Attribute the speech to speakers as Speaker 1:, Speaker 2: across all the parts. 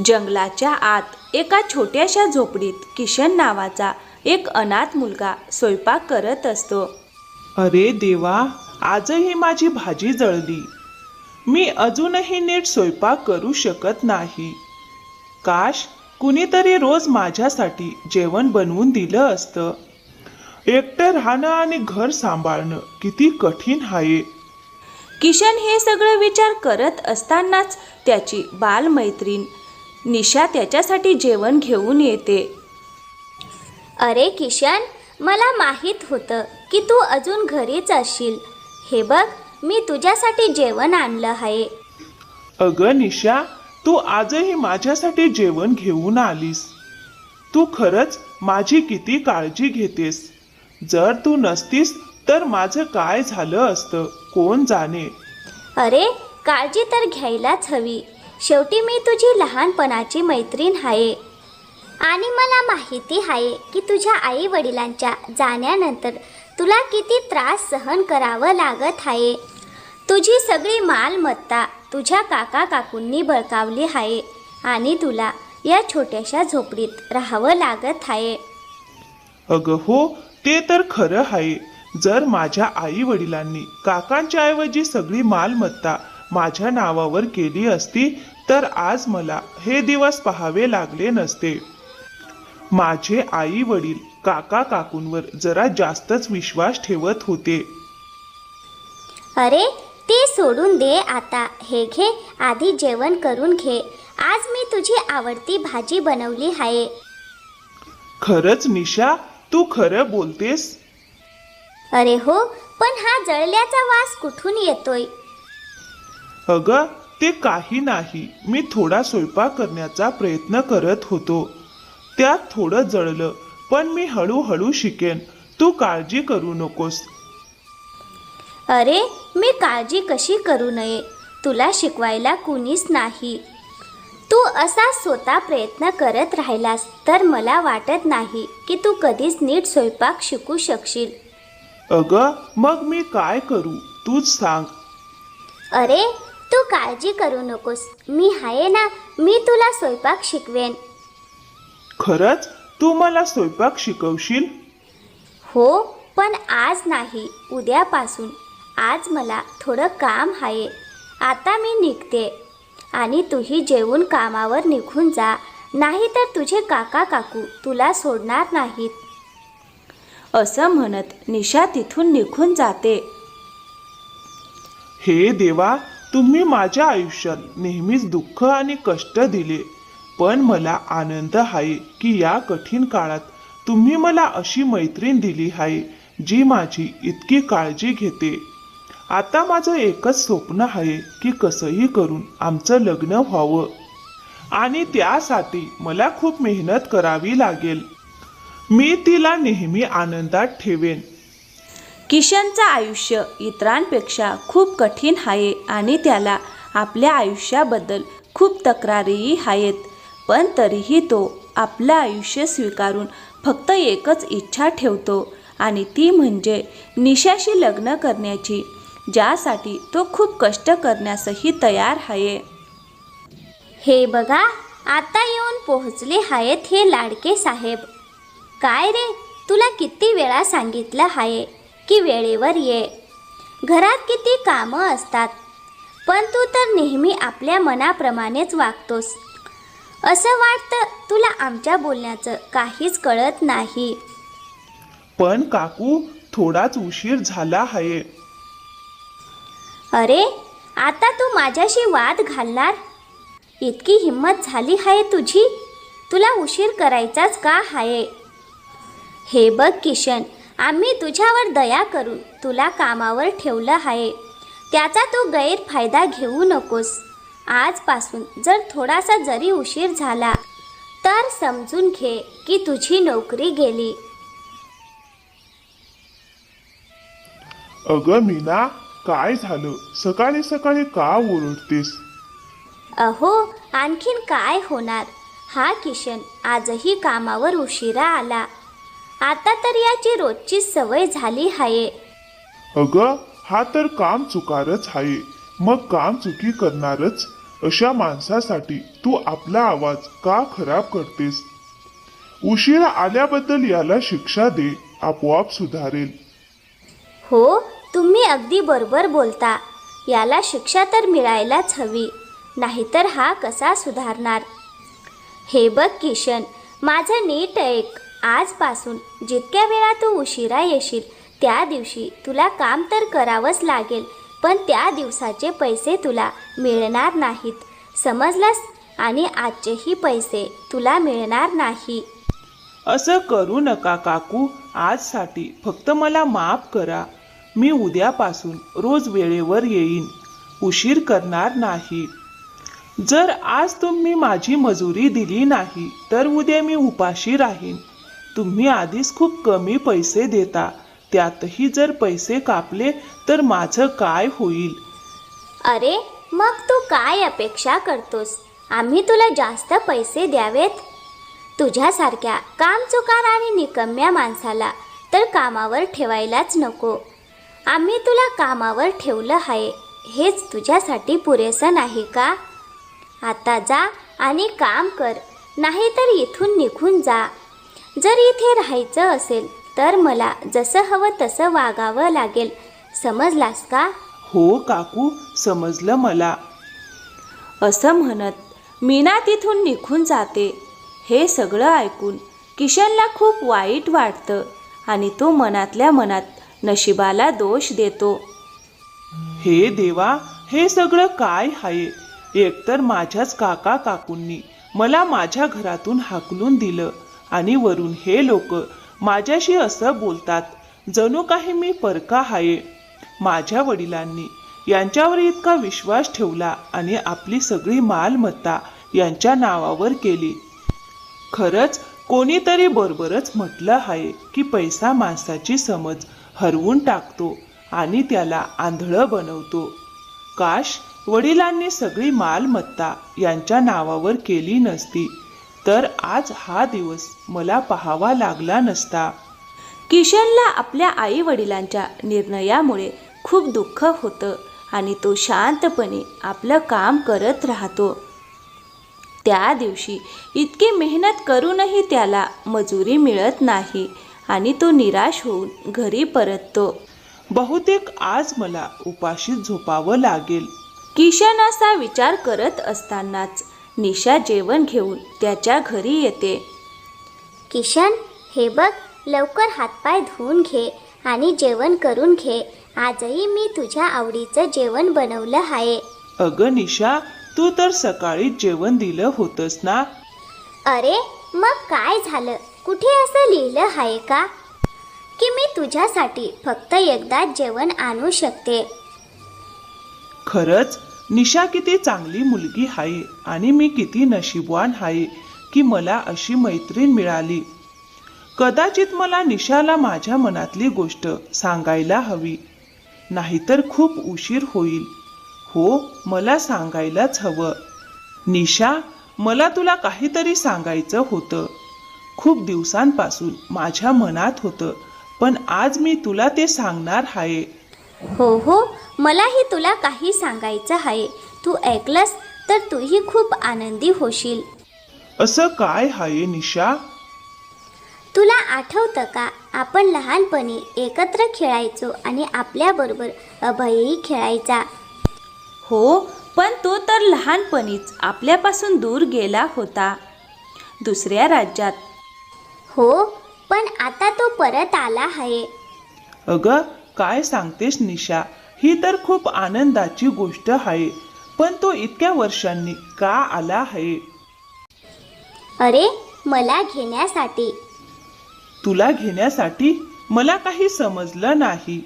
Speaker 1: जंगलाच्या आत एका छोट्याशा झोपडीत किशन नावाचा एक अनाथ मुलगा स्वयंपाक करत असतो.
Speaker 2: अरे देवा, आजही माझी भाजी जळली. मी अजूनही नीट स्वयंपाक करू शकत नाही. काश कुणीतरी रोज माझ्यासाठी जेवण बनवून दिलं असतं. एकटं राहणं आणि घर सांभाळणं किती कठीण आहे.
Speaker 1: किशन हे सगळे विचार करत असतानाच त्याची बालमैत्रीण निशा त्याच्यासाठी जेवण घेऊन येते.
Speaker 3: अरे किशन, मला माहीत होतं की तू अजून घरीच असशील. हे बघ, मी तुझ्यासाठी जेवण आणलं आहे.
Speaker 2: अगं निशा, तू आजही माझ्यासाठी जेवण घेऊन आलीस. तू खरंच माझी किती काळजी घेतेस. जर तू नसतीस तर माझं काय झालं असतं कोण जाणे.
Speaker 3: अरे, काळजी तर घ्यायलाच हवी. शेवटी मी तुझी लहानपणाची मैत्रीण आहे आणि मला माहिती आहे की तुझ्या आई वडिलांच्या जाण्यानंतर तुला किती त्रास सहन करावं लागत आहे. तुझी सगळी मालमत्ता तुझ्या काका काकूंनी बळकावली आहे आणि तुला या छोट्याशा झोपडीत राहावं लागत आहे.
Speaker 2: अगं हो, ते तर खरं आहे. जर माझ्या आई वडिलांनी काकांच्या ऐवजी सगळी मालमत्ता माझ्या नावावर केली असती तर आज मला हे दिवस पाहावे लागले नसते. माझे आई वडील काका काकूंवर जरा जास्तच विश्वास ठेवत होते.
Speaker 3: अरे, ते सोडून दे आता. हे घे, आधी जेवण करून घे. आज मी तुझी आवडती भाजी बनवली आहे.
Speaker 2: खरंच निशा, तू खरं बोलतेस?
Speaker 3: अरे हो, पण हा जळल्याचा वास कुठून येतोय?
Speaker 2: अगं, ते काही नाही. मी थोडा स्वयंपाक करण्याचा प्रयत्न करत होतो. त्यात थोडं जळलं, पण मी हळूहळू शिकेन. तू काळजी करू नकोस.
Speaker 3: अरे, मी काळजी कशी करू नये? तुला शिकवायला कुणीच नाही. तू असा स्वतः प्रयत्न करत राहिलास तर मला वाटत नाही की तू कधीच नीट स्वयंपाक शिकू शकशील.
Speaker 2: अगं, मग मी काय करू तूच सांग.
Speaker 3: अरे, तू काळजी करू नकोस. मी आहे ना, मी तुला स्वयंपाक शिकवेन.
Speaker 2: खरंच तू मला स्वयंपाक शिकवशील?
Speaker 3: हो, पण आज नाही, उद्यापासून. आज मला थोडं काम आहे. आता मी निघते आणि तूही जेवून कामावर निघून जा, नाहीतर तुझे काका काकू तुला सोडणार नाहीत.
Speaker 1: असं म्हणत निशा तिथून निघून जाते.
Speaker 2: हे देवा, तुम्ही माझ्या आयुष्यात नेहमीच दुःख आणि कष्ट दिले, पण मला आनंद आहे की या कठीण काळात तुम्ही मला अशी मैत्रीण दिली आहे जी माझी इतकी काळजी घेते. आता माझं एकच स्वप्न आहे की कसंही करून आमचं लग्न व्हावं आणि त्यासाठी मला खूप मेहनत करावी लागेल. मी तिला नेहमी आनंदात ठेवेन.
Speaker 1: किशनचं आयुष्य इतरांपेक्षा खूप कठीण आहे आणि त्याला आपल्या आयुष्याबद्दल खूप तक्रारीही आहेत. पण तरीही तो आपलं आयुष्य स्वीकारून फक्त एकच इच्छा ठेवतो आणि ती म्हणजे निशाशी लग्न करण्याची, ज्यासाठी तो खूप कष्ट करण्यासही तयार आहे.
Speaker 3: हे बघा, आता येऊन पोहोचले आहेत हे लाडके साहेब. काय रे, तुला किती वेळा सांगितलं आहे की वेळेवर ये. घरात किती कामं असतात, पण तू तर नेहमी आपल्या मनाप्रमाणेच वागतोस. असं वाटतं तुला आमच्या बोलण्याचं काहीच कळत नाही.
Speaker 2: पण काकू, थोडाच उशीर झाला आहे.
Speaker 3: अरे, आता तू माझ्याशी वाद घालणार? इतकी हिंमत झाली आहे तुझी? तुला उशीर करायचाच का आहे? हे बघ किशन, आम्ही तुझ्यावर दया करून तुला कामावर ठेवलं आहे. त्याचा तू गैरफायदा घेऊ नकोस. आजपासून जर थोडासा जरी उशीर झाला तर समजून घे की तुझी नोकरी गेली.
Speaker 2: अगं मीना, काय झालं? सकाळी सकाळी का ओरडतेस?
Speaker 3: अहो, आणखीन काय होणार? हा किशन आजही कामावर उशिरा आला. आता तर याची रोजची सवय झाली आहे.
Speaker 2: अगं, हा तर काम चुकारच आहे. मग काम चुकी करणारच. अशा माणसासाठी तू आपला आवाज का खराब करतेस? उशिरा आल्याबद्दल याला शिक्षा दे, आपोआप सुधारेल.
Speaker 3: हो, तुम्ही अगदी बरोबर बोलता. याला शिक्षा तर मिळायलाच हवी, नाहीतर हा कसा सुधारणार? हे बघ किशन, माझं नीट ऐक. आजपासून जितक्या वेळा तू उशिरा येशील त्या दिवशी तुला काम तर करावंच लागेल, पण त्या दिवसाचे पैसे तुला मिळणार नाहीत, समजलास? आणि आजचेही पैसे तुला मिळणार नाही.
Speaker 2: असं करू नका काकू. आजसाठी फक्त मला माफ करा. मी उद्यापासून रोज वेळेवर येईन, उशीर करणार नाही. जर आज तुम्ही माझी मजुरी दिली नाही तर उद्या मी उपाशी राहीन. तुम्ही आधीच खूप कमी पैसे देता, त्यातही जर पैसे कापले तर माझं काय होईल?
Speaker 3: अरे मग तू काय अपेक्षा करतोस? आम्ही तुला जास्त पैसे द्यावेत? तुझ्यासारख्या कामचुकार आणि निकम्या माणसाला तर कामावर ठेवायलाच नको. आम्ही तुला कामावर ठेवलं आहे, हेच तुझ्यासाठी पुरेसं नाही का? आता जा आणि काम कर, नाहीतर इथून निघून जा. जर इथे राहायचं असेल तर मला जसं हवं तसं वागावं लागेल, समजलास का?
Speaker 2: हो काकू, समजलं मला.
Speaker 1: असं म्हणत मीना तिथून निघून जाते. हे सगळं ऐकून किशनला खूप वाईट वाटतं आणि तो मनातल्या मनात नशिबाला दोष देतो.
Speaker 2: हे देवा, हे सगळं काय आहे? एकतर माझ्याच काका काकूंनी मला माझ्या घरातून हाकलून दिलं आणि वरून हे लोक माझ्याशी असं बोलतात जणू काही मी परका आहे. माझ्या वडिलांनी यांच्यावर इतका विश्वास ठेवला आणि आपली सगळी मालमत्ता यांच्या नावावर केली. खरंच कोणीतरी बरोबरच म्हटलं आहे की पैसा माणसाची समज हरवून टाकतो आणि त्याला आंधळं बनवतो. काश वडिलांनी सगळी मालमत्ता यांच्या नावावर केली नसती तर आज हा दिवस मला पाहावा लागला नसता.
Speaker 1: किशनला आपल्या आई वडिलांच्या निर्णयामुळे खूप दुःख होतं आणि तो शांतपणे आपलं काम करत राहतो. त्या दिवशी इतकी मेहनत करूनही त्याला मजुरी मिळत नाही आणि तो निराश होऊन घरी परततो.
Speaker 2: बहुतेक आज मला उपाशीच झोपावं लागेल.
Speaker 1: किशन असा विचार करत असतानाच निशा जेवण घेऊन त्याच्या घरी येते.
Speaker 3: किशन, हे बघ, लवकर हातपाय धुवून घे आणि जेवण करून घे. आजही मी तुझ्या आवडीचं जेवण बनवलं आहे.
Speaker 2: अगं निशा, तू तर सकाळीच जेवण दिलं होतंस ना?
Speaker 3: अरे मग काय झालं? कुठे असं लिहिलं आहे का की मी तुझ्यासाठी फक्त एकदाच जेवण आणू शकते?
Speaker 2: खरंच निशा किती चांगली मुलगी आहे आणि मी किती नशीबवान आहे की मला अशी मैत्रीण मिळाली. कदाचित मला निशाला माझ्या मनातली गोष्ट सांगायला हवी, नाहीतर खूप उशीर होईल. हो, मला सांगायलाच हवं. निशा, मला तुला काहीतरी सांगायचं होतं. खूप दिवसांपासून माझ्या मनात होतं, पण आज मी तुला ते सांगणार आहे.
Speaker 3: हो हो, मलाही तुला काही सांगायचं आहे. तू ऐकलंस तर तूही खूप आनंदी होशील.
Speaker 2: असं काय आहे निशा?
Speaker 3: तुला आठवतं का, आपण लहानपणी एकत्र खेळायचो आणि आपल्याबरोबर अभयही खेळायचा.
Speaker 1: हो, पण तो तर लहानपणीच आपल्यापासून दूर गेला होता, दुसऱ्या राज्यात.
Speaker 3: हो, पण आता तो परत आला आहे.
Speaker 2: अगं, काय सांगतेस निशा? ही तर खूप आनंदाची गोष्ट आहे, पण तो इतक्या वर्षांनी का आला आहे?
Speaker 3: अरे, मला घेण्यासाठी.
Speaker 2: तुला घेण्यासाठी? मला काही समजलं नाही.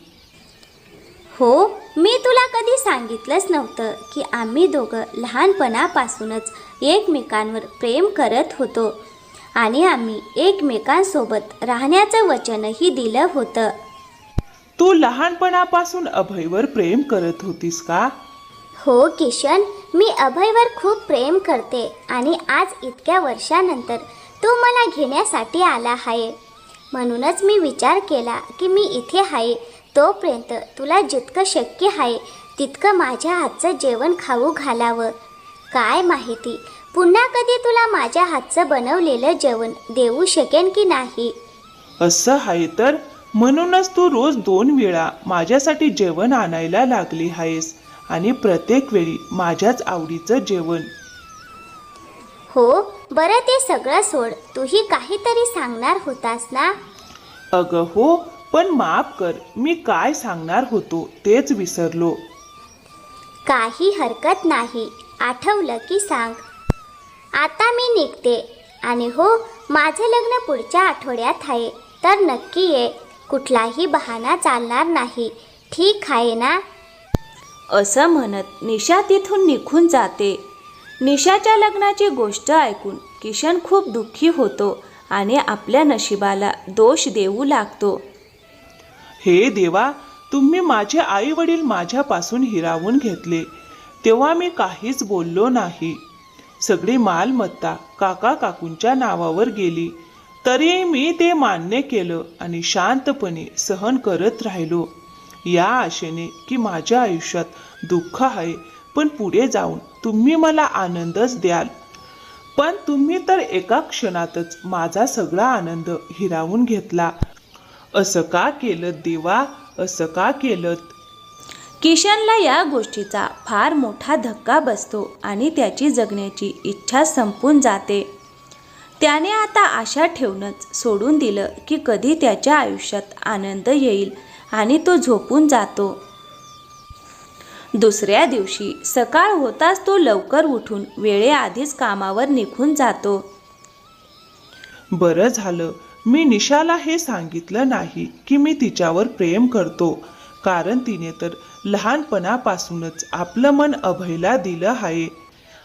Speaker 3: हो, मी तुला कधी सांगितलंच नव्हतं की आम्ही दोघं लहानपणापासूनच एकमेकांवर प्रेम करत होतो आणि आम्ही एकमेकांसोबत राहण्याचं वचनही दिलं होतं.
Speaker 2: तू लहानपणापासून अभयवर प्रेम करत होतीस का?
Speaker 3: हो किशन, मी अभयवर खूप प्रेम करते आणि आज इतक्या वर्षानंतर तो मला घेण्यासाठी आला आहे. म्हणूनच मी विचार केला की मी इथे आहे तोपर्यंत तुला जितकं शक्य आहे तितकं माझ्या हातचं जेवण खाऊ घालावं. काय माहिती पुन्हा कधी तुला माझ्या हातचं बनवलेलं जेवण देऊ शकेन की नाही.
Speaker 2: असं आहे तर म्हणूनच तू रोज 2 वेळा माझ्यासाठी जेवण आणायला लागली आहेस आणि प्रत्येक वेळी माझ्याच आवडीचं जेवण.
Speaker 3: हो बरं ते सगळं सोड, तूही काहीतरी सांगणार होतास ना.
Speaker 2: अगं हो, पण माफ कर, मी काय सांगणार होतो तेच विसरलो.
Speaker 3: काही हरकत नाही, आठवलं की सांग. आता मी निघते. आणि हो, माझं लग्न पुढच्या आठवड्यात आहे, तर नक्की ये. कुठलाही बहाणा चालणार नाही, ठीक आहे ना.
Speaker 1: असं म्हणत निशा तिथून निघून जाते. निशाच्या लग्नाची गोष्ट ऐकून किशन खूप दुःखी होतो आणि आपल्या नशिबाला दोष देऊ लागतो.
Speaker 2: हे देवा, तुम्ही माझे आई वडील माझ्यापासून हिरावून घेतले तेव्हा मी काहीच बोललो नाही. सगळी मालमत्ता काका काकूंच्या नावावर गेली, तरी मी ते मान्य केलं आणि शांतपणे सहन करत राहिलो, या आशेने की माझ्या आयुष्यात दुःख आहे पण पुढे जाऊन तुम्ही मला आनंदच द्याल. पण तुम्ही तर एका क्षणातच माझा सगळा आनंद हिरावून घेतला. असं का केलं देवा, असं का केलं?
Speaker 1: किशनला या गोष्टीचा फार मोठा धक्का बसतो आणि त्याची जगण्याची इच्छा संपून जाते. त्याने आता आशा ठेवणंच सोडून दिलं की कधी त्याच्या आयुष्यात आनंद येईल आणि तो झोपून जातो. दुसऱ्या दिवशी सकाळ होताच तो लवकर उठून वेळेआधीच कामावर निघून जातो.
Speaker 2: बरं झालं मी निशाला हे सांगितलं नाही की मी तिच्यावर प्रेम करतो, कारण तिने तर लहानपणापासूनच आपलं मन अभयला दिलं आहे.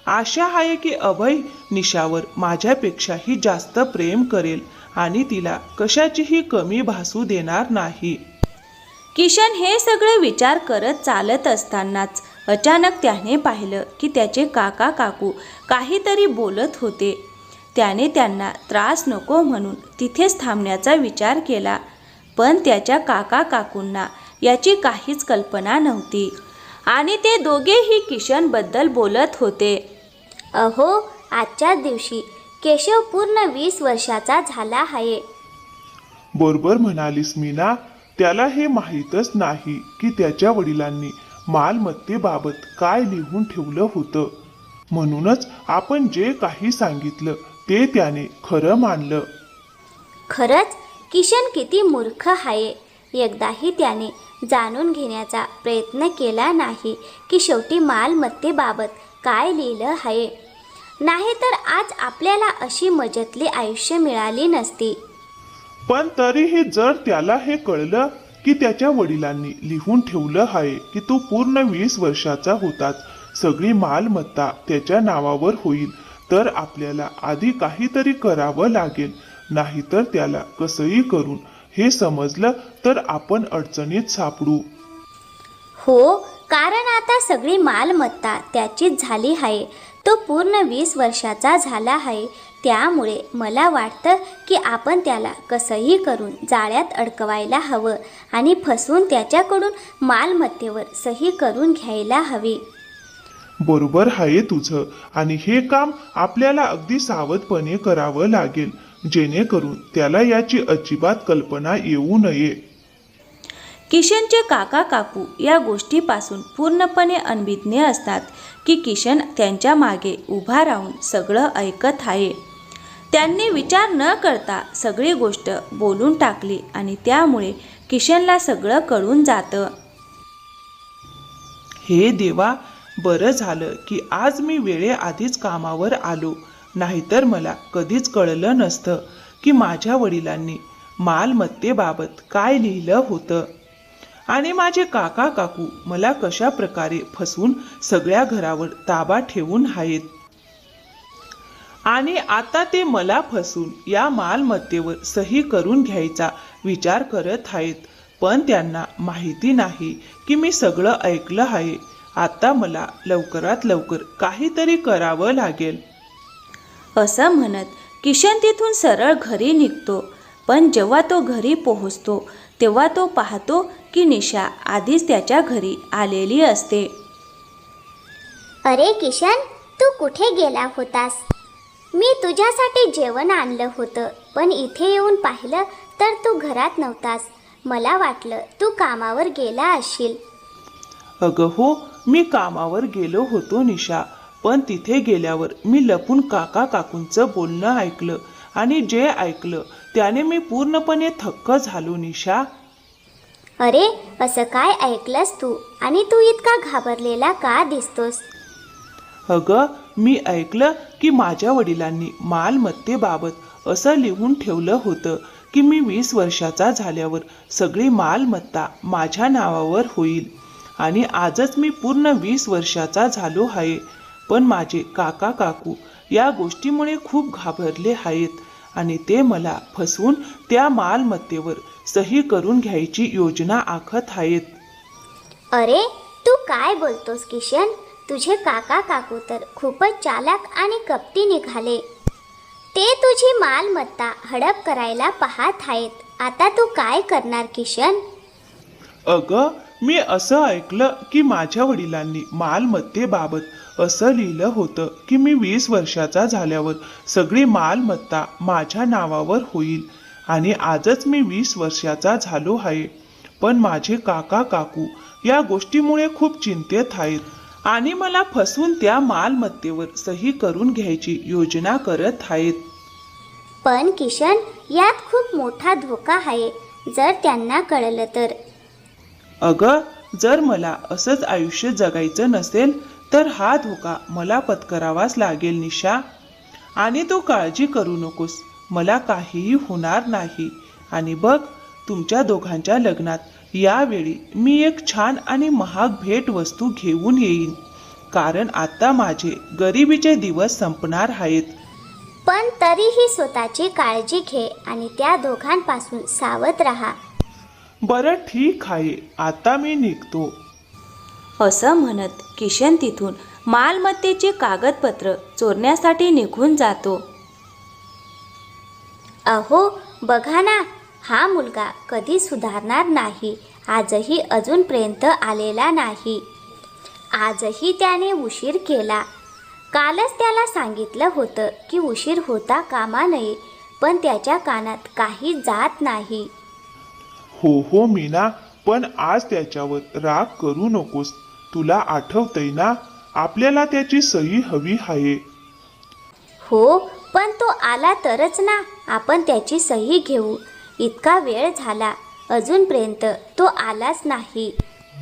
Speaker 2: आशा आहे की अभय निशावर माझ्यापेक्षाही जास्त प्रेम करेल आणि तिला कशाचीही कमी भासू देणार नाही.
Speaker 1: किशन हे सगळे विचार करत चालत असतानाच अचानक त्याने पाहिलं की त्याचे काका काकू काहीतरी बोलत होते. त्याने त्यांना त्रास नको म्हणून तिथेच थांबण्याचा विचार केला, पण त्याच्या काका काकूंना याची काहीच कल्पना नव्हती आणि ते दोघेही किशनबद्दल बोलत होते.
Speaker 3: अहो, आजच्याच दिवशी केशव पूर्ण 20 वर्षाचा झाला आहे.
Speaker 2: बरोबर म्हणालीस मीना, त्याला हे माहीतच नाही की त्याच्या वडिलांनी मालमत्तेबाबत काय लिहून ठेवलं होतं. म्हणूनच आपण जे काही सांगितलं ते त्याने खरं मानलं.
Speaker 3: खरंच किशन किती मूर्ख आहे. एकदाही त्याने जाणून घेण्याचा प्रयत्न केला नाही की शेवटी मालमत्तेबाबत काय लिहिलं आहे. नाहीतर आज आपल्याला अशी मजेतली आयुष्य मिळाली नसती.
Speaker 2: पण तरीही जर त्याला हे कळलं की त्याच्या वडिलांनी लिहून ठेवलं आहे की तू पूर्ण 20 वर्षाचा होताच सगळी मालमत्ता त्याच्या नावावर होईल, तर आपल्याला आधी काहीतरी करावं लागेल. नाहीतर त्याला कसंही करून हे समजलं तर आपण अडचणीत सापडू.
Speaker 3: हो, कारण आता सगळी मालमत्ता त्याचीच झाली आहे. तो पूर्ण 20 वर्षाचा झाला आहे. त्यामुळे मला वाटतं की आपण त्याला कसंही करून जाळ्यात अडकवायला हवं आणि फसवून त्याच्याकडून मालमत्तेवर सही करून घ्यायला हवी.
Speaker 2: बरोबर आहे तुझं, आणि हे काम आपल्याला अगदी सावधपणे करावं लागेल, जेणेकरून त्याला याची अजिबात कल्पना येऊ नये.
Speaker 1: किशनचे काका काकू या गोष्टीपासून पूर्णपणे अनभिज्ञ असतात की किशन त्यांच्या मागे उभा राहून सगळं ऐकत आहे. त्यांनी विचार न करता सगळी गोष्ट बोलून टाकली आणि त्यामुळे किशनला सगळं कळून जातं.
Speaker 2: हे देवा, बरं झालं की आज मी वेळेआधीच कामावर आलो, नाहीतर मला कधीच कळलं नसतं की माझ्या वडिलांनी मालमत्तेबाबत काय लिहिलं होतं आणि माझे काका काकू मला कशा प्रकारे फसवून सगळ्या घरावर ताबा ठेवून आहेत. आणि आता ते मला फसवून या मालमत्तेवर सही करून घ्यायचा विचार करत आहेत. पण त्यांना माहिती नाही की मी सगळं ऐकलं आहे. आता मला लवकरात लवकर काहीतरी करावं लागेल.
Speaker 1: असं म्हणत किशन तिथून सरळ घरी निघतो. पण जेव्हा तो घरी पोहोचतो तेव्हा तो पाहतो की निशा आधीच त्याच्या घरी आलेली असते.
Speaker 3: अरे किशन, तू कुठे गेला होतास? मी तुझ्यासाठी जेवण आणलं होतं, पण इथे येऊन पाहिलं तर तू घरात नव्हतास. मला वाटलं तू कामावर गेला असशील.
Speaker 2: अगं हो, मी कामावर गेलो होतो निशा, पण तिथे गेल्यावर मी लपून काका काकूंचं बोलणं ऐकलं आणि जे ऐकलं त्याने मी पूर्णपणे थक्क झालो निशा.
Speaker 3: अरे, असं काय ऐकलंस तू? आणि तू इतका घाबरलेला का दिसतोस?
Speaker 2: अगं, मी ऐकलं की माझ्या वडिलांनी मालमत्तेबाबत असं लिहून ठेवलं होतं की मी 20 वर्षाचा झाल्यावर सगळी मालमत्ता माझ्या नावावर होईल. आणि आजच मी पूर्ण 20 वर्षाचा झालो आहे. पण माझे काका काकू या गोष्टीमुळे खूप घाबरले आहेत आणि ते मला फसवून त्या मालमत्तेवर सही करून घ्यायची योजना आखत आहेत.
Speaker 3: अरे, तू काय बोलतोस किशन? तुझे काका काकू तर खूपच चालाक आणि कपटी निघाले. ते तुझी मालमत्ता हडप करायला पाहत आहेत. आता तू काय करणार किशन?
Speaker 2: अगं, मी असं ऐकलं की माझ्या वडिलांनी मालमत्तेबाबत असं लिहिलं होतं की मी 20 वर्षाचा झाल्यावर सगळी मालमत्ता माझ्या नावावर होईल. आणि आजच मी 20 वर्षाचा झालो आहे. पण माझे काका काकू या गोष्टीमुळे खूप चिंतेत आहेत आणि मला फसवून त्या मालमत्तेवर सही करून घ्यायची योजना करत आहेत.
Speaker 3: पण किशन, यात खूप मोठा धोका आहे. जर त्यांना कळलं तर?
Speaker 2: अगं, जर मला असंच आयुष्य जगायचं नसेल तर हा धोका मला पत्करावाच लागेल निशा. आणि तू काळजी करू नकोस, मला काहीही होणार नाही. आणि बघ, तुमच्या दोघांच्या लग्नात यावेळी मी एक छान आणि महाग भेटवस्तू घेऊन येईन, कारण आता माझे गरिबीचे दिवस संपणार आहेत.
Speaker 3: पण तरीही स्वतःची काळजी घे आणि त्या दोघांपासून सावध राहा.
Speaker 2: बरं, ठीक आहे, आता मी निघतो.
Speaker 1: असं म्हणत किशन तिथून मालमत्तेची कागदपत्र चोरण्यासाठी निघून जातो.
Speaker 3: अहो, बघा ना, हा मुलगा कधी सुधारणार नाही. आजही अजूनपर्यंत आलेला नाही. आजही त्याने उशीर केला. कालच त्याला सांगितलं होतं की उशीर होता कामा नये, पण त्याच्या कानात काही जात नाही.
Speaker 2: हो मीना, पण आज त्याच्यावर राग करू नकोस. तुला आठवतंय ना, आपल्याला त्याची सही हवी आहे.
Speaker 3: हो, पण तो आला तरच ना आपण त्याची सही घेऊ. इतका वेळ झाला, अजूनपर्यंत तो आलाच नाही.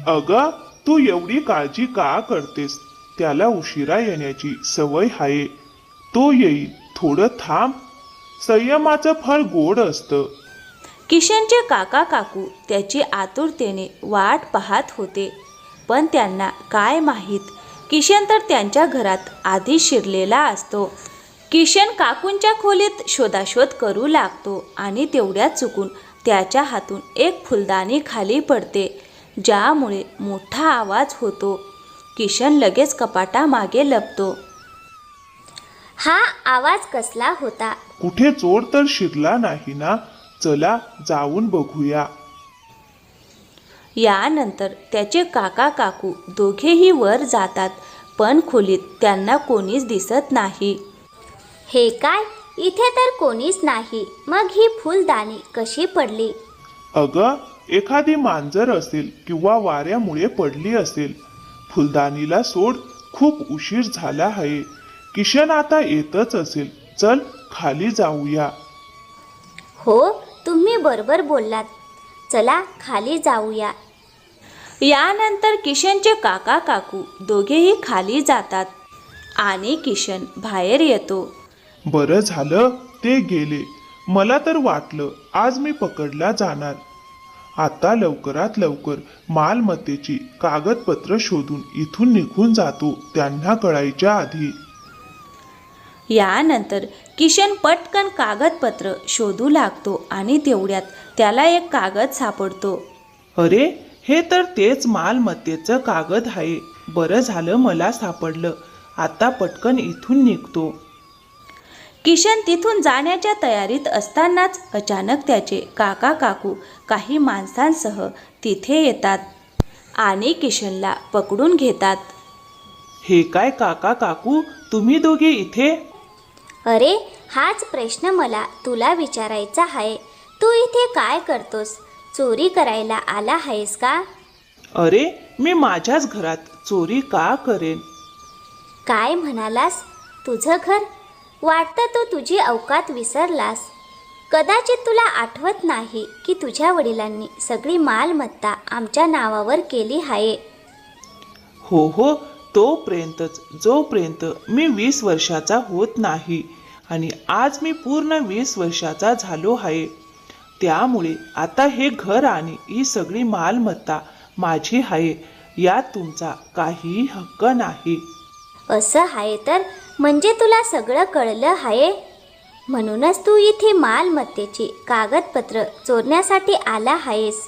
Speaker 2: अगं, तू एवढी काळजी का करतेस? त्याला उशिरा येण्याची सवय आहे. तो येईल, थोडं थांब. संयमाचं फळ गोड असतं.
Speaker 1: किशनचे काका काकू त्याची आतुरतेने वाट पाहत होते, पण त्यांना काय माहीत, किशन तर त्यांच्या घरात आधी शिरलेला असतो. किशन काकूंच्या खोलीत शोधाशोध करू लागतो आणि तेवढ्यात चुकून त्याच्या हातून एक फुलदाणी खाली पडते, ज्यामुळे मोठा आवाज होतो. किशन लगेच कपाटामागे लपतो.
Speaker 3: हा आवाज कसला होता?
Speaker 2: कुठे चोर तर शिरला नाही ना? चला जाऊन बघूया.
Speaker 1: यानंतर त्याचे काका काकू दोघेही वर जातात, पण खोलीत त्यांना कोणीच दिसत नाही.
Speaker 3: हे काय, इथे तर कोणीच नाही. मग ही फुलदाणी कशी पडली?
Speaker 2: अगं, एखादी मांजर असेल किंवा वाऱ्यामुळे पडली असेल. फुलदाणीला सोड, खूप उशीर झाला आहे. किशन आता येतच असेल. चल खाली जाऊया.
Speaker 3: हो, तुम्ही बरोबर बोललात. चला खाली जाऊया.
Speaker 1: यानंतर किशनचे काका काकू दोघेही खाली जातात आणि किशन बाहेर येतो.
Speaker 2: बरं झालं ते गेले. मला तर वाटलं आज मी पकडला जाणार. आता लवकरात लवकर मालमत्तेची कागदपत्र शोधून इथून निघून जातो, त्यांना कळायच्या आधी.
Speaker 1: यानंतर किशन पटकन कागदपत्र शोधू लागतो आणि तेवढ्यात त्याला एक कागद सापडतो.
Speaker 2: अरे, हे तर तेच मालमत्तेचं कागद आहे. बरं झालं मला सापडलं. आता पटकन इथून निघतो.
Speaker 1: किशन तिथून जाण्याच्या तयारीत असतानाच अचानक त्याचे काका काकू काही माणसांसह तिथे येतात आणि किशनला पकडून घेतात.
Speaker 2: हे काय काका काकू, तुम्ही दोघे इथे?
Speaker 3: अरे, हाच प्रश्न मला तुला विचारायचा आहे. तू इथे काय करतोस? चोरी करायला आला आहेस का?
Speaker 2: अरे, मी माझ्याच घरात चोरी का करेन?
Speaker 3: काय म्हणालास? तुझं घर? वाटतं तू तुझी अवकात विसरलास. कदाचित तुला आठवत नाही की तुझ्या वडिलांनी सगळी मालमत्ता आमच्या नावावर केली आहे.
Speaker 2: हो, तोपर्यंतच जोपर्यंत मी 20 वर्षाचा होत नाही, आणि आज मी पूर्ण 20 वर्षाचा झालो आहे. त्यामुळे आता हे घर आणि ही सगळी मालमत्ता माझी आहे. यात तुमचा काहीही हक्क नाही.
Speaker 3: असं आहे तर म्हणजे तुला सगळं कळलं आहे. म्हणूनच तू इथे मालमत्तेची कागदपत्र चोरण्यासाठी आला आहेस,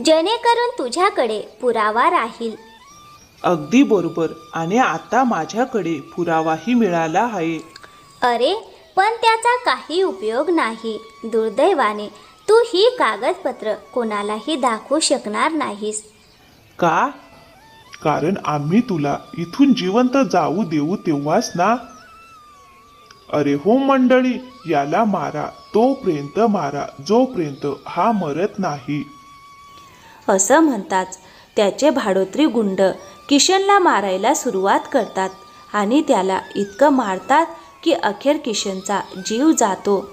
Speaker 3: जेणेकरून तुझ्याकडे पुरावा राहील.
Speaker 2: अगदी बरोबर, आणि आता माझ्याकडे पुरावाही मिळाला आहे.
Speaker 3: अरे, पण त्याचा काही उपयोग नाही. दुर्दैवाने तू ही कागदपत्र कोणालाही दाखवू शकणार नाहीस.
Speaker 2: का? कारण आम्ही तुला इथून जिवंत जाऊ देऊ तेव्हाच ना. अरे हो मंडळी, याला मारा, तोपर्यंत मारा जोपर्यंत हा मरत नाही.
Speaker 1: असं म्हणताच त्याचे भाडोत्री गुंड किशनला मारायला सुरुवात करतात आणि त्याला इतकं मारतात की अखेर किशनचा जीव जातो.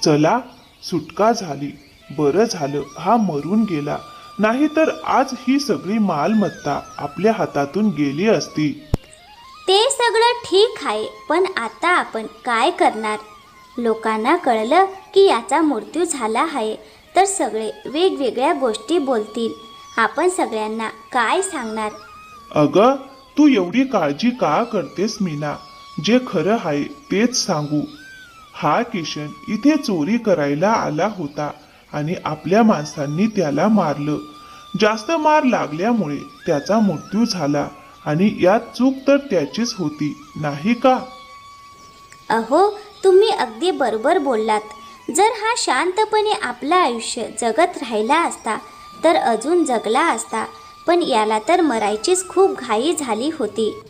Speaker 2: चला, सुटका झाली. बरं झालं हा मरून गेला, नाहीतर आज ही सगळी मालमत्ता आपल्या हातातून गेली असती.
Speaker 3: ते सगळं ठीक आहे, पण आता आपण काय करणार? लोकांना कळलं की याचा मृत्यू झाला आहे तर सगळे वेगवेगळ्या गोष्टी बोलतील. आपण सगळ्यांना काय सांगणार?
Speaker 2: अगं, तू एवढी काळजी का करतेस मीना? जे खरं आहे तेच सांगू. हा किशन इथे चोरी करायला आला होता आणि आपल्या माणसांनी त्याला मारलं. जास्त मार लागल्यामुळे त्याचा मृत्यू झाला, आणि यात चूक तर त्याचीच होती, नाही का?
Speaker 3: अहो, तुम्ही अगदी बरोबर बोललात. जर हा शांतपणे आपलं आयुष्य जगत राहिला असता तर अजून जगला असता, पण याला तर मरायचीच खूप घाई झाली होती.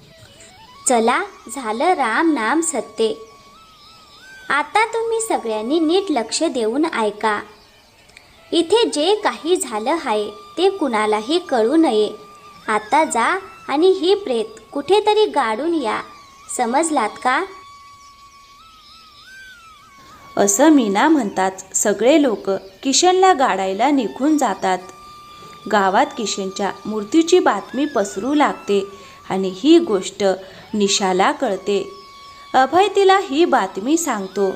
Speaker 3: चला, झालं राम नाम सत्य. आता तुम्ही सगळ्यांनी नीट लक्ष देऊन ऐका. इथे जे काही झालं आहे ते कुणालाही कळू नये. आता जा आणि ही प्रेत कुठेतरी गाडून या, समजलात का?
Speaker 1: असं मीना म्हणताच सगळे लोक किशनला गाडायला निघून जातात. गावात किशनच्या मृत्यूची बातमी पसरू लागते आणि ही गोष्ट निशाला कळते. अभय तिला ही बातमी सांगतो.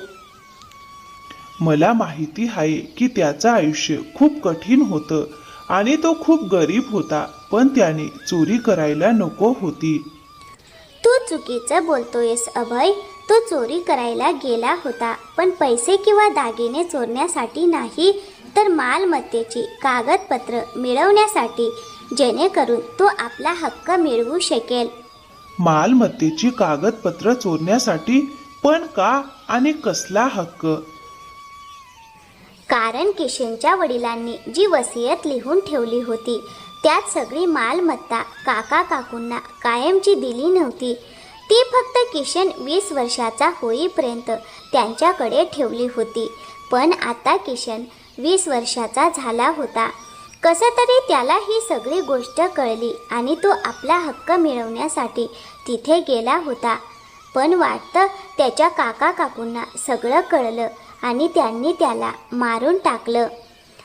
Speaker 2: मला माहिती आहे की त्याचं आयुष्य खूप कठीण होतं आणि तो खूप गरीब होता, पण त्याने चोरी करायला नको होती.
Speaker 3: तू चुकीचं बोलतोयस अभय. तो चोरी करायला गेला होता, पण पैसे किंवा दागिने चोरण्यासाठी नाही, तर मालमत्तेची कागदपत्र मिळवण्यासाठी, जेणेकरून तो आपला हक्क मिळवू शकेल.
Speaker 2: मालमत्तेची कागदपत्र चोरण्यासाठी? पण का आणि कसला हक्क?
Speaker 3: कारण किशनच्या वडिलांनी जी वसियत लिहून ठेवली होती त्यात सगळी मालमत्ता काका काकूंना कायमची दिली नव्हती. ती फक्त किशन 20 वर्षाचा होईपर्यंत त्यांच्याकडे ठेवली होती. पण आता किशन 20 वर्षाचा झाला होता. कसं तरी त्याला ही सगळी गोष्ट कळली आणि तो आपला हक्क मिळवण्यासाठी तिथे गेला होता. पण वाटतं त्याच्या काका काकूंना सगळं कळलं आणि त्यांनी त्याला मारून टाकलं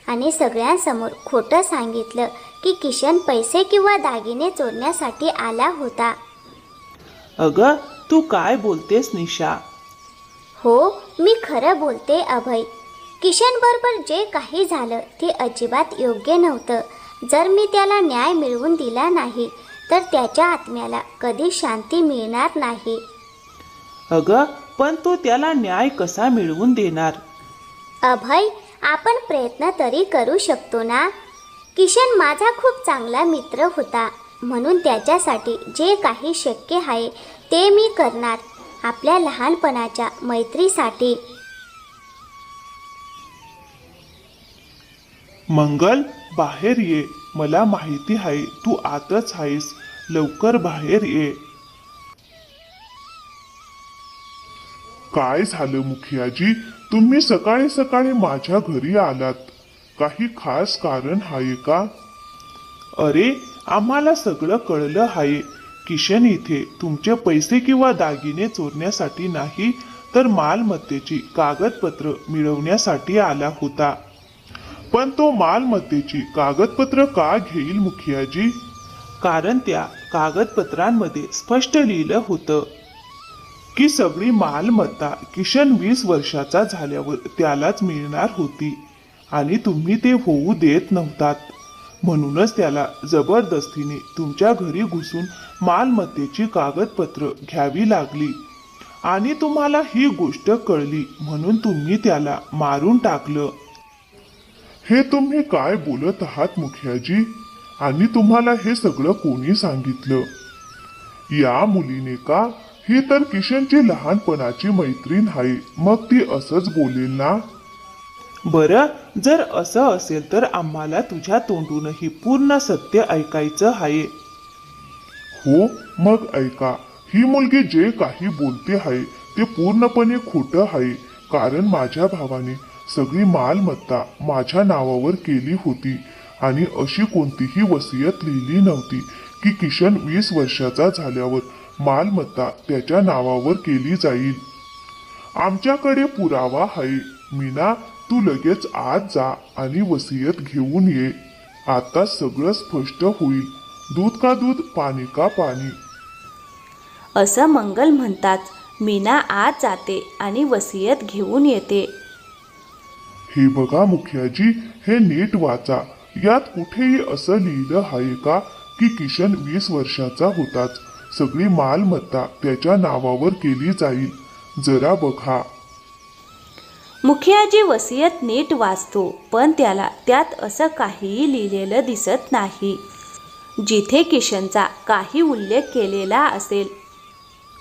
Speaker 3: आणि सगळ्यांसमोर खोटं सांगितलं की किशन पैसे किंवा दागिने चोरण्यासाठी आला होता.
Speaker 2: अगं, तू काय बोलतेस निशा?
Speaker 3: हो, मी खरं बोलते अभय. किशन बरोबर जे काही झालं ते अजिबात योग्य नव्हतं. जर मी त्याला न्याय मिळवून दिला नाही तर त्याच्या आत्म्याला कधी शांती मिळणार नाही.
Speaker 2: अगं, पण तो त्याला न्याय कसा मिळवून देणार?
Speaker 3: अभय, आपण प्रयत्न तरी करू शकतो ना. किशन माझा खूप चांगला मित्र होता, म्हणून त्याच्यासाठी जे काही शक्य आहे ते मी करणार, आपल्या लहानपणाच्या मैत्रीसाठी.
Speaker 2: मंगल, बाहेर ये. मला माहिती आहे तू आतच आहेस. लवकर बाहेर ये.
Speaker 4: काय झालं मुखियाजी, तुम्ही सकाळी सकाळी माझ्या घरी आलात? काही खास कारण आहे का?
Speaker 2: अरे, आम्हाला सगळं कळलं आहे. किशन इथे तुमचे पैसे किंवा दागिने चोरण्यासाठी नाही, तर मालमत्तेची कागदपत्र मिळवण्यासाठी आला होता.
Speaker 4: पण तो मालमत्तेची कागदपत्र का घेईल मुखियाजी?
Speaker 2: कारण त्या कागदपत्रांमध्ये स्पष्ट लिहिलं होतं की सगळी मालमत्ता किशन 20 वर्षाचा झाल्यावर त्यालाच मिळणार होती आणि तुम्ही ते होऊ देत नव्हतात. म्हणूनच त्याला जबरदस्तीने तुमच्या घरी घुसून मालमत्तेची कागदपत्र घ्यावी लागली आणि तुम्हाला ही गोष्ट कळली म्हणून तुम्ही त्याला मारून टाकलं.
Speaker 4: हे तुम्ही काय बोलत आहात मुखियाजी? आणि तुम्हाला हे सगळं कोणी सांगितलं? या मुलीने का? ही तर किशनची लहानपणाची मैत्रीण आहे, मग ती असंच बोलेल ना?
Speaker 2: बरं, जर असं असेल तर आम्हाला तुझ्या तोंडूनही पूर्ण सत्य ऐकायचं आहे.
Speaker 4: हो, मग ऐका. ही मुलगी जे काही बोलते आहे ते पूर्णपणे खोटं आहे. कारण माझ्या भावाने सगळी मालमत्ता माझ्या नावावर केली होती आणि अशी कोणतीही वसियत लिहिली नव्हती की किशन 20 वर्षाचा झाल्यावर मालमत्ता त्याच्या नावावर केली जाईल. आमच्याकडे पुरावा आहे. मीना, तू लगेच आत जा आणि वसियत घेऊन ये. आता सगळं स्पष्ट होईल. दूध का दूध, पाणी का पाणी.
Speaker 1: असं मंगल म्हणताच मीना आत जाते आणि वसियत घेऊन येते.
Speaker 4: हे बघा मुखियाजी, हे नीट वाचा. यात कुठेही असं लिहिलं आहे का की किशन 20 वर्षाचा होताच सगळी मालमत्ता त्याच्या नावावर केली जाईल? जरा बघा.
Speaker 1: मुखियाजी वसियत नीट वाचतो, पण त्याला त्यात असं काहीही लिहिलेलं दिसत नाही जिथे किशनचा काही उल्लेख केलेला असेल.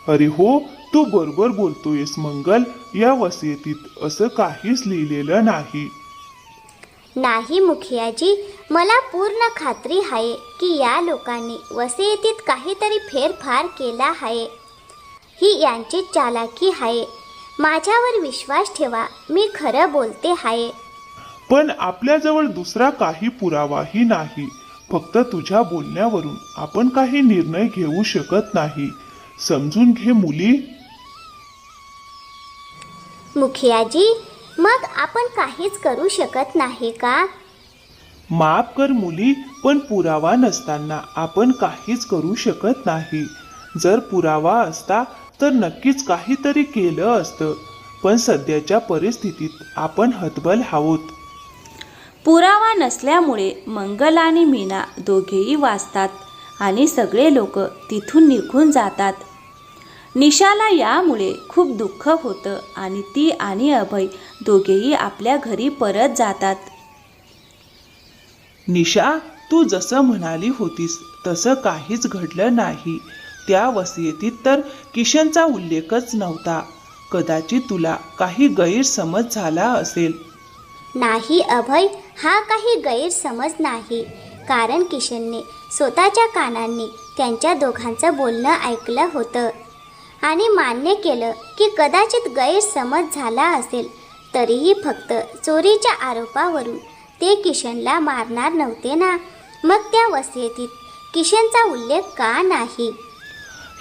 Speaker 2: अरे हो, तू बरोबर बोलतोयस मंगल. या वसियतीत असं काहीच लिहिलेलं नाही.
Speaker 3: नाही मुखियाजी, मला पूर्ण खात्री आहे की या लोकांनी वसियतीत काहीतरी फेरफार केला आहे. ही यांची चालाकी आहे. माझ्यावर विश्वास ठेवा, मी खरं बोलते आहे.
Speaker 2: पण आपल्याजवळ दुसरा काही पुरावाही नाही. फक्त तुझ्या बोलण्यावरून आपण काही निर्णय घेऊ शकत नाही. समजून घे मुली.
Speaker 3: मुखियाजी, मग आपण काहीच करू शकत नाही का?
Speaker 2: माफ कर मुली, पण पुरावा नसताना आपण काहीच करू शकत नाही. जर पुरावा असता तर नक्कीच काहीतरी केलं असतं, पण सध्याच्या परिस्थितीत आपण हतबल आहोत.
Speaker 1: पुरावा नसल्यामुळे मंगल आणि मीना दोघेही वाचतात आणि सगळे लोक तिथून निघून जातात. निशाला यामुळे खूप दुःख होतं आणि ती आणि अभय दोघेही आपल्या घरी परत जातात.
Speaker 2: निशा, तू जसं म्हणाली होतीस तसं काहीच घडलं नाही. त्या वसियतीत तर किशनचा उल्लेखच नव्हता. कदाचित तुला काही गैरसमज झाला असेल.
Speaker 3: नाही अभय, हा काही गैरसमज नाही. कारण किशनने स्वतःच्या कानांनी त्यांच्या दोघांचं बोलणं ऐकलं होतं आणि मान्य केलं की कदाचित गैरसमज झाला असेल तरीही फक्त चोरीच्या आरोपावरून ते किशनला मारणार नव्हते ना. मग त्या वसियतीत किशनचा उल्लेख का नाही?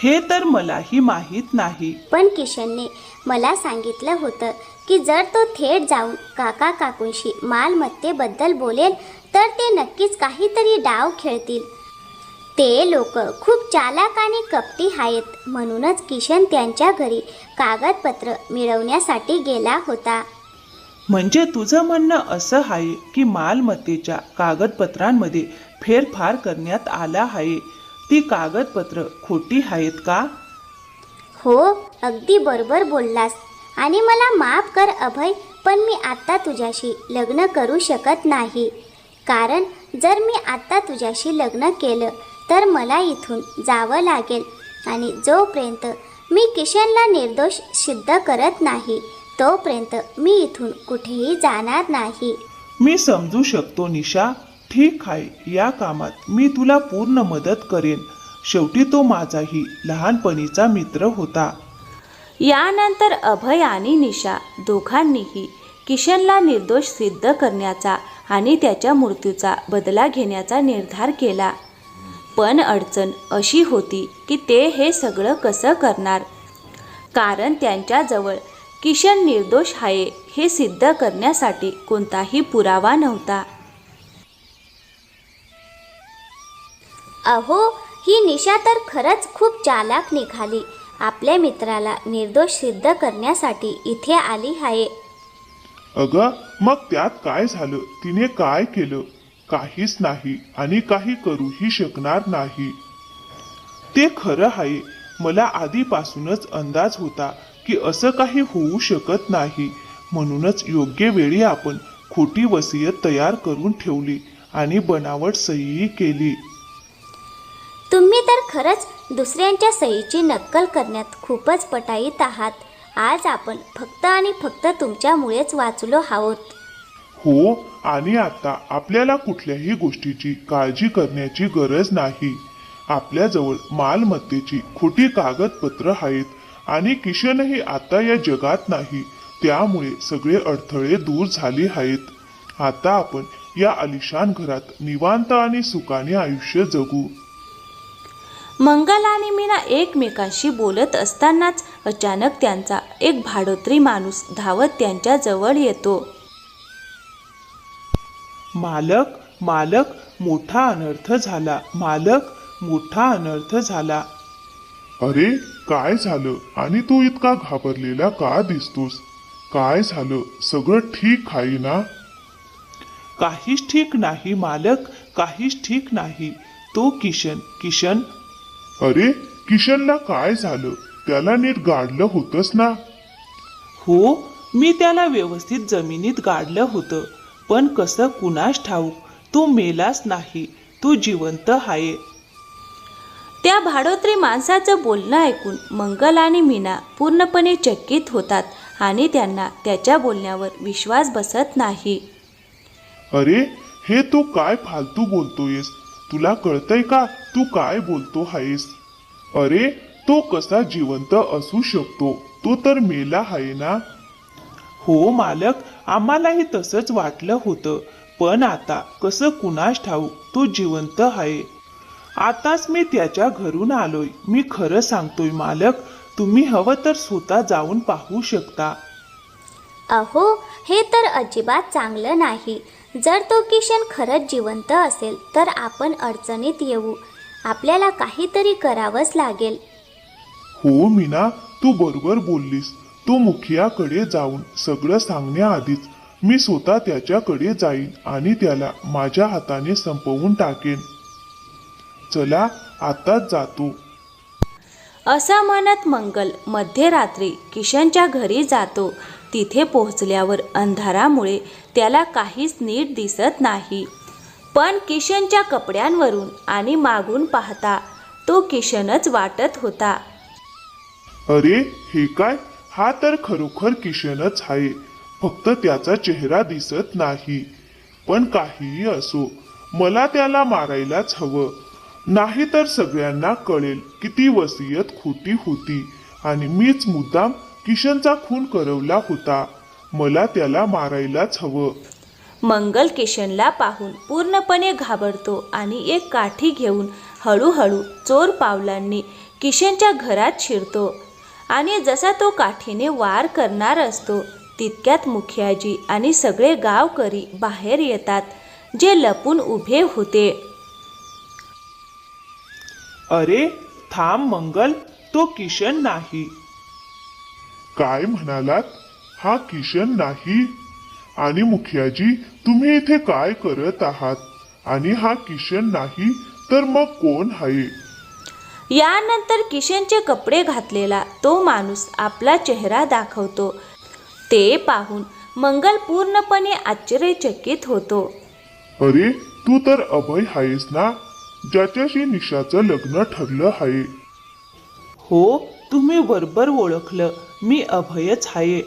Speaker 2: हे तर मलाही माहीत नाही.
Speaker 3: पण किशनने मला सांगितलं होतं की जर तो थेट जाऊन काका काकूंशी मालमत्तेबद्दल बोलेल तर ते नक्कीच काहीतरी डाव खेळतील. ते लोक खूप चालाक आणि कपटी आहेत. म्हणूनच किशन त्यांच्या घरी कागदपत्र मिळवण्यासाठी गेला होता.
Speaker 2: म्हणजे तुझं म्हणणं असं आहे की मालमत्तेच्या कागदपत्रांमध्ये फेरफार करण्यात आला आहे. ती कागदपत्र खोटी आहेत का?
Speaker 3: हो, अगदी बरोबर बोललास. आणि मला माफ कर अभय, पण मी आत्ता तुझ्याशी लग्न करू शकत नाही. कारण जर मी आत्ता तुझ्याशी लग्न केलं तर मला इथून जावं लागेल आणि जोपर्यंत मी किशनला निर्दोष सिद्ध करत नाही तोपर्यंत मी इथून कुठेही जाणार नाही.
Speaker 2: मी समजू शकतो निशा. ठीक आहे, या कामात मी तुला पूर्ण मदत करेन. शेवटी तो माझाही लहानपणीचा मित्र होता.
Speaker 1: यानंतर अभय आणि निशा दोघांनीही किशनला निर्दोष सिद्ध करण्याचा आणि त्याच्या मृत्यूचा बदला घेण्याचा निर्धार केला. पण अडचण अशी होती की ते हे सगळं कसं करणार, कारण त्यांच्याजवळ किशन निर्दोष आहे हे सिद्ध करण्यासाठी कोणताही पुरावा नव्हता.
Speaker 3: अहो, ही निशा तर खरंच खूप चालाक निघाली. आपल्या मित्राला निर्दोष सिद्ध करण्यासाठी इथे आली आहे.
Speaker 4: अगं, मग त्यात काय झालं? तिने काय केलं? काहीच नाही आणि काही करूही शकणार नाही.
Speaker 2: ते खरं आहे. मला आधीपासूनच अंदाज होता की असं काही होऊ शकत नाही. म्हणूनच योग्य वेळी आपण खोटी वसियत तयार करून ठेवली आणि बनावट सहीही केली.
Speaker 3: तुम्ही तर खरंच दुसऱ्यांच्या सहीची नक्कल करण्यात खूपच पटाईत आहात. आज आपण फक्त आणि फक्त तुमच्यामुळेच वाचलो आहोत.
Speaker 4: हो, आणि आता आपल्याला कुठल्याही गोष्टीची काळजी करण्याची गरज नाही. आपल्याजवळ मालमत्तेची खोटी कागदपत्र आहेत आणि किशनही आता या जगात नाही. त्यामुळे सगळे अडथळे दूर झाले आहेत. आता आपण या आलिशान घरात निवांत आणि सुखाने आयुष्य जगू.
Speaker 1: मंगल आणि मीना एकमेकांशी बोलत असतानाच अचानक त्यांचा एक भाडोत्री माणूस धावत त्यांच्या जवळ येतो.
Speaker 2: मालक, मालक, मोठा अनर्थ झाला. मालक, मोठा अनर्थ झाला.
Speaker 4: अरे, काय झालं? आणि तू इतका घाबरलेला का दिसतोस? काय झालं? सगळं ठीक आहे ना?
Speaker 2: काहीच ठीक नाही मालक, काहीच ठीक नाही. तो किशन.
Speaker 4: अरे, किशनला काय झालं? त्याला नीट गाडलं होतंस ना?
Speaker 2: हो, मी त्याला व्यवस्थित जमिनीत गाडलं होतं. पण कसं कुणास ठाऊक, तो मेलाच नाही. तो जिवंत आहे.
Speaker 1: त्या भाडोत्री माणसाचं बोलणं ऐकून मंगल आणि मीना पूर्णपणे चकित होतात आणि त्यांना त्याच्या बोलण्यावर विश्वास बसत नाही.
Speaker 4: अरे, हे तू काय फालतू बोलतोयस? तुला कळतंय का तू काय बोलतो आहेस? अरे, तो कसा जिवंत असू शकतो? तो तर मेला आहे ना?
Speaker 2: हो मालक, आम्हालाही तसंच वाटलं होतं. पण आता कसं कुणास ठाऊक, तो जिवंत आहे. आताच मी त्याच्या घरून आलोय. मी खरं सांगतोय मालक, तुम्ही हवं तर स्वतः जाऊन पाहू शकता.
Speaker 3: अहो, हे तर अजिबात चांगलं नाही. जर तो किशन खरंच जिवंत असेल तर आपण अडचणीत येऊ. आपल्याला काहीतरी करावंच लागेल.
Speaker 4: हो मीना, तू बरोबर बोललीस. तो मुखियाकडे जाऊन सगळं सांगण्याआधीच मी स्वतः त्याच्याकडे जाईन आणि त्याला माझ्या हाताने संपवून टाकेन. चला, आताच जातो.
Speaker 1: असं म्हणत मंगल मध्यरात्री किशनच्या घरी जातो. तिथे पोहोचल्यावर अंधारामुळे त्याला काहीच नीट दिसत नाही. पण किशनच्या कपड्यांवरून आणि मागून पाहता तो किशनच वाटत होता.
Speaker 4: अरे, हे काय? हा तर खरोखर किशनच आहे. फक्त त्याचा चेहरा दिसत नाही. पण काहीही असो, मला त्याला मारायलाच हवं. नाही तर सगळ्यांना कळेल की ती वसियत खोटी होती आणि मीच मुद्दाम किशनचा खून करवला होता. मला त्याला मारायलाच हवं.
Speaker 1: मंगल किशनला पाहून पूर्णपणे घाबरतो आणि एक काठी घेऊन हळूहळू चोर पावलांनी किशनच्या घरात शिरतो. आणि जसा तो काठीने वार करणार असतो तितक्यात मुखियाजी आणि सगळे गावकरी बाहेर येतात, जे लपून उभे होते.
Speaker 2: अरे थांब मंगल, तो किशन नाही.
Speaker 4: काय म्हणालात? हा किशन नाही? आणि मुखियाजी, तुम्ही इथे काय करत आहात? आणि हा किशन नाही तर मग कोण आहे?
Speaker 1: यानंतर किशनचे कपडे घातलेला तो माणूस आपला चेहरा दाखवतो. ते पाहून मंगल पूर्णपणे आश्चर्यचकित होतो.
Speaker 4: अरे, तू तर अभय आहेस ना, ज्याच्याशी निशाचं लग्न ठरलं आहे?
Speaker 2: हो, तुम्ही बरोबर ओळखलं. मी अभयच आहे.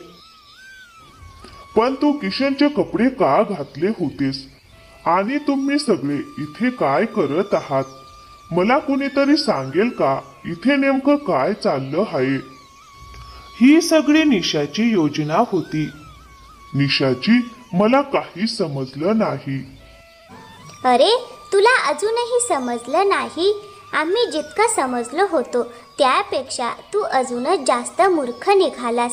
Speaker 4: पण तू किशनचे कपडे का घातले होतेस? आणि तुम्ही सगळे इथे काय करत आहात? मला कुणीतरी सांगेल का इथे नेमकं काय चाललं आहे?
Speaker 2: ही सगळी निशाची योजना होती.
Speaker 4: निशाची? मला काही समजलं नाही.
Speaker 3: अरे तुला अजूनही समजलं नाही? आम्ही जितकं समजलो होतो त्यापेक्षा तू अजूनच जास्त मूर्ख निघालास.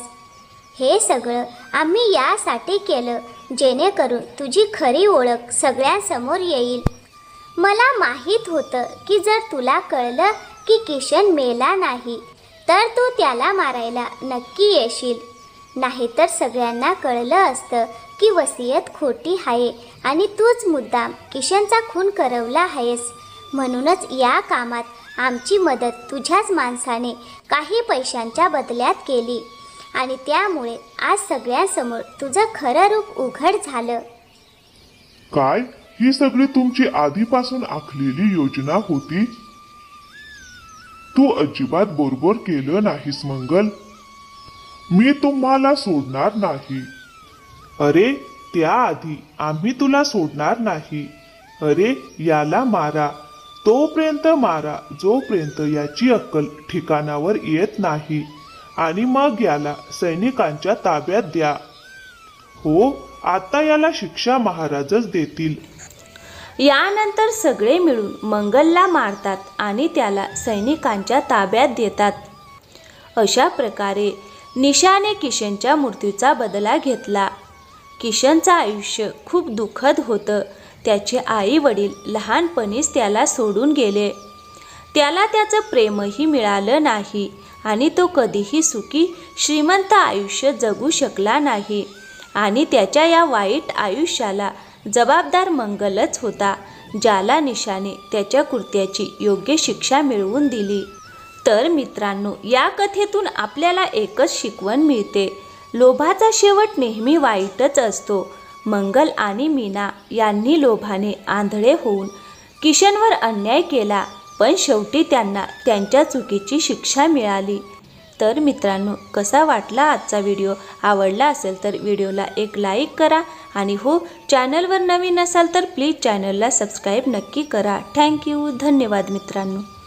Speaker 3: हे सगळं आम्ही यासाठी केलं जेणेकरून तुझी खरी ओळख सगळ्यांसमोर येईल. मला माहीत होतं की जर तुला कळलं की किशन मेला नाही तर तू त्याला मारायला नक्की येशील. नाहीतर सगळ्यांना कळलं असतं की वसियत खोटी आहे आणि तूच मुद्दाम किशनचा खून करवला आहेस. म्हणूनच या कामात आमची मदत तुझ्याच माणसाने काही पैशांच्या बदल्यात केली आणि त्यामुळे आज सगळ्यांसमोर तुझं खरं रूप उघड झालं.
Speaker 4: काय? ही सगळी तुमची आधीपासून आखलेली योजना होती? तू अजिबात बरोबर केलं नाहीस मंगल. मी तुम्हाला सोडणार नाही.
Speaker 2: अरे त्याआधी आम्ही तुला सोडणार नाही. अरे याला मारा, तोपर्यंत मारा जोपर्यंत याची अक्कल ठिकाणावर येत नाही आणि मग याला सैनिकांच्या ताब्यात द्या. हो, आता याला शिक्षा महाराजच देतील.
Speaker 1: यानंतर सगळे मिळून मंगलला मारतात आणि त्याला सैनिकांच्या ताब्यात देतात. अशा प्रकारे निशाने किशनच्या मृत्यूचा बदला घेतला. किशनचं आयुष्य खूप दुःखद होतं. त्याचे आई वडील लहानपणीच त्याला सोडून गेले. त्याला त्याचं प्रेमही मिळालं नाही आणि तो कधीही सुखी श्रीमंत आयुष्य जगू शकला नाही. आणि त्याच्या या वाईट आयुष्याला जबाबदार मंगलच होता, ज्याला निशाने त्याच्या कृत्याची योग्य शिक्षा मिळवून दिली. तर मित्रांनो, या कथेतून आपल्याला एकच शिकवण मिळते. लोभाचा शेवट नेहमी वाईटच असतो. मंगल आणि मीना यांनी लोभाने आंधळे होऊन किशनवर अन्याय केला, पण शेवटी त्यांना त्यांच्या चुकीची शिक्षा मिळाली. तर मित्रांनो, कसा वाटला आजचा व्हिडिओ? आवडला असेल तर व्हिडिओला एक लाईक करा आणि हो, चॅनलवर नवीन असाल तर प्लीज चॅनलला सबस्क्राईब नक्की करा. थँक्यू. धन्यवाद मित्रांनो.